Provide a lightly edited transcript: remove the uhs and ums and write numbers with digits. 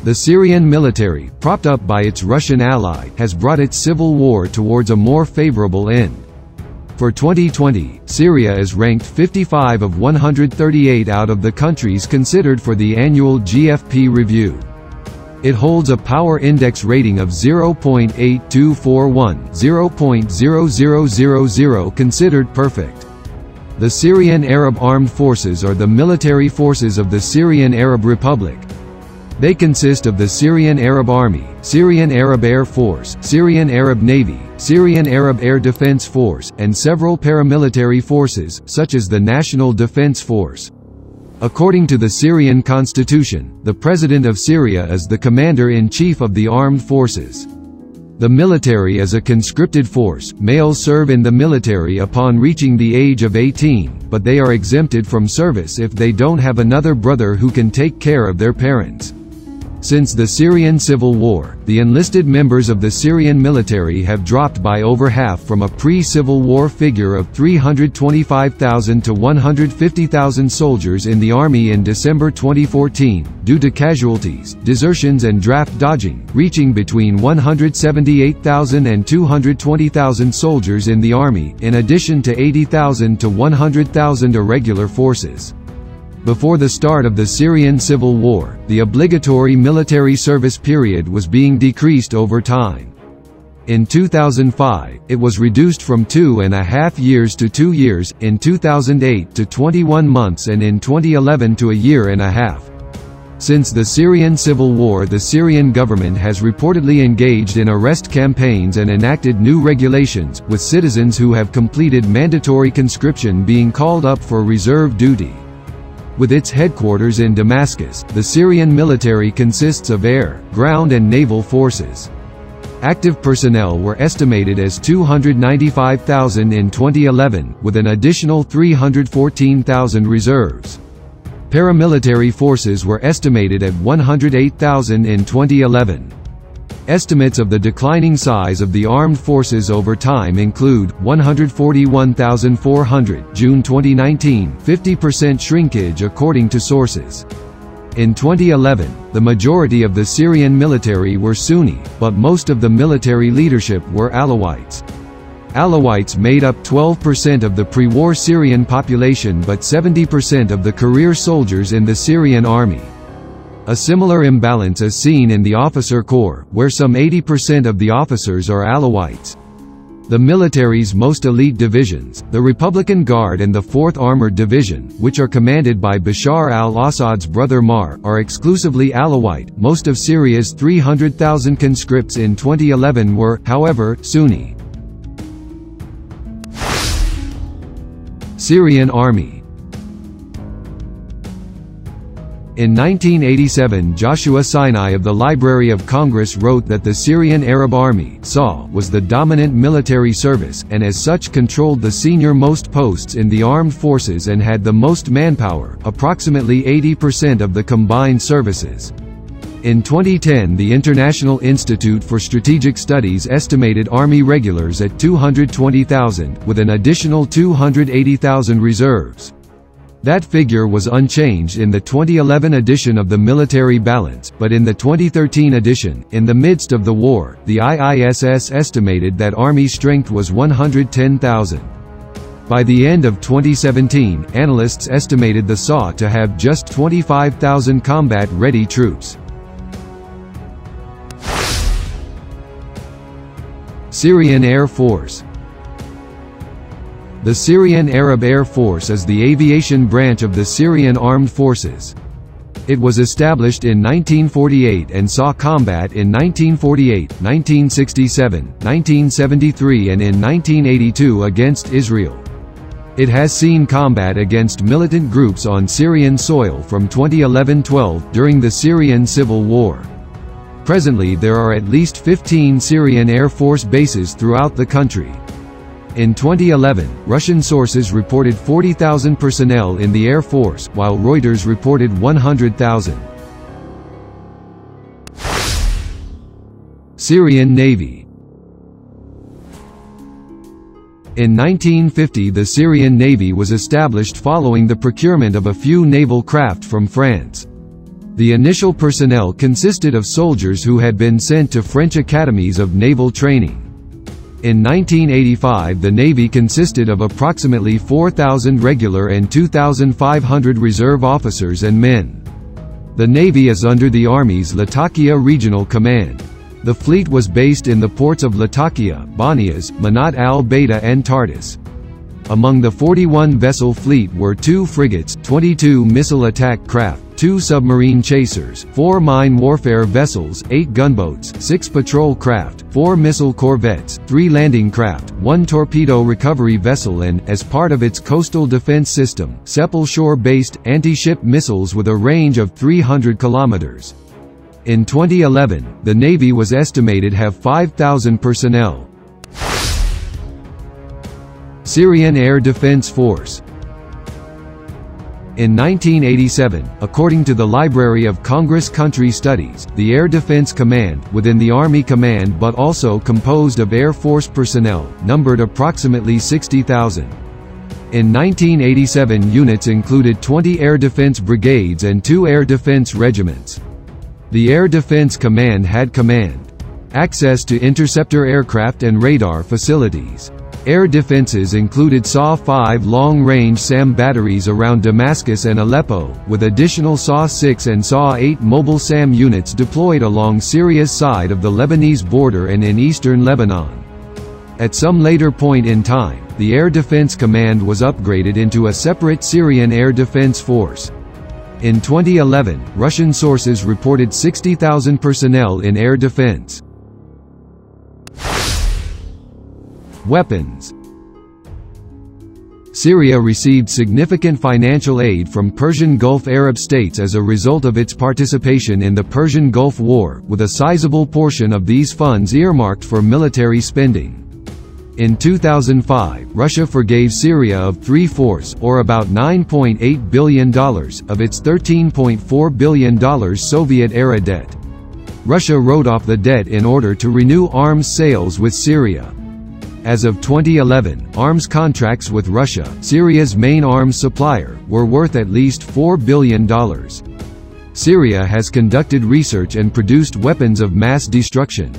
The Syrian military, propped up by its Russian ally, has brought its civil war towards a more favorable end. For 2020, Syria is ranked 55 of 138 out of the countries considered for the annual GFP review. It holds a PwrIndx rating of 0.8241, 0.0000, considered perfect. The Syrian Arab Armed Forces are the military forces of the Syrian Arab Republic. They consist of the Syrian Arab Army, Syrian Arab Air Force, Syrian Arab Navy, Syrian Arab Air Defense Force, and several paramilitary forces, such as the National Defense Force. According to the Syrian constitution, the President of Syria is the Commander-in-Chief of the armed forces. The military is a conscripted force. Males serve in the military upon reaching the age of 18, but they are exempted from service if they don't have another brother who can take care of their parents. Since the Syrian civil war, the enlisted members of the Syrian military have dropped by over half, from a pre-civil war figure of 325,000 to 150,000 soldiers in the army in December 2014, due to casualties, desertions and draft dodging, reaching between 178,000 and 220,000 soldiers in the army, in addition to 80,000 to 100,000 irregular forces. Before the start of the Syrian civil war, the obligatory military service period was being decreased over time. In 2005, it was reduced from 2.5 years to 2 years, in 2008 to 21 months, and in 2011 to a year and a half. Since the Syrian civil war, the Syrian government has reportedly engaged in arrest campaigns and enacted new regulations, with citizens who have completed mandatory conscription being called up for reserve duty. With its headquarters in Damascus, the Syrian military consists of air, ground and naval forces. Active personnel were estimated as 295,000 in 2011, with an additional 314,000 reserves. Paramilitary forces were estimated at 108,000 in 2011. Estimates of the declining size of the armed forces over time include 141,400, June 2019, 50% shrinkage according to sources. In 2011, the majority of the Syrian military were Sunni, but most of the military leadership were Alawites. Alawites made up 12% of the pre-war Syrian population but 70% of the career soldiers in the Syrian army. A similar imbalance is seen in the officer corps, where some 80% of the officers are Alawites. The military's most elite divisions, the Republican Guard and the 4th Armored Division, which are commanded by Bashar al-Assad's brother Mar, are exclusively Alawite. Most of Syria's 300,000 conscripts in 2011 were, however, Sunni. Syrian Army. In 1987, Joshua Sinai of the Library of Congress wrote that the Syrian Arab Army (SAA) was the dominant military service, and as such controlled the senior-most posts in the armed forces and had the most manpower, approximately 80% of the combined services. In 2010, the International Institute for Strategic Studies estimated Army regulars at 220,000, with an additional 280,000 reserves. That figure was unchanged in the 2011 edition of the Military Balance, but in the 2013 edition, in the midst of the war, the IISS estimated that Army strength was 110,000. By the end of 2017, analysts estimated the SAA to have just 25,000 combat-ready troops. Syrian Air Force. The Syrian Arab Air Force is the aviation branch of the Syrian Armed Forces. It was established in 1948 and saw combat in 1948, 1967, 1973 and in 1982 against Israel. It has seen combat against militant groups on Syrian soil from 2011-12 during the Syrian Civil War. Presently there are at least 15 Syrian Air Force bases throughout the country. In 2011, Russian sources reported 40,000 personnel in the Air Force, while Reuters reported 100,000. Syrian Navy. In 1950, the Syrian Navy was established following the procurement of a few naval craft from France. The initial personnel consisted of soldiers who had been sent to French academies of naval training. In 1985, the Navy consisted of approximately 4,000 regular and 2,500 reserve officers and men. The Navy is under the Army's Latakia Regional Command. The fleet was based in the ports of Latakia, Banias, Manat al-Baida and Tartus. Among the 41-vessel fleet were 2 frigates, 22 missile attack craft, 2 submarine chasers, 4 mine warfare vessels, 8 gunboats, 6 patrol craft, 4 missile corvettes, 3 landing craft, 1 torpedo recovery vessel and, as part of its coastal defense system, several shore-based, anti-ship missiles with a range of 300 kilometers. In 2011, the Navy was estimated to have 5,000 personnel. Syrian Air Defense Force. In 1987, according to the Library of Congress Country Studies, the Air Defense Command, within the Army Command but also composed of Air Force personnel, numbered approximately 60,000. In 1987, units included 20 air defense brigades and 2 air defense regiments. The Air Defense Command had access to interceptor aircraft and radar facilities. Air defenses included SAW-5 long-range SAM batteries around Damascus and Aleppo, with additional SAW-6 and SAW-8 mobile SAM units deployed along Syria's side of the Lebanese border and in eastern Lebanon. At some later point in time, the Air Defense Command was upgraded into a separate Syrian Air Defense Force. In 2011, Russian sources reported 60,000 personnel in air defense. Weapons. Syria received significant financial aid from Persian Gulf Arab states as a result of its participation in the Persian Gulf War, with a sizable portion of these funds earmarked for military spending. In 2005, Russia forgave Syria of 3/4, or about $9.8 billion, of its $13.4 billion Soviet-era debt. Russia wrote off the debt in order to renew arms sales with Syria. As of 2011, arms contracts with Russia, Syria's main arms supplier, were worth at least $4 billion. Syria has conducted research and produced weapons of mass destruction.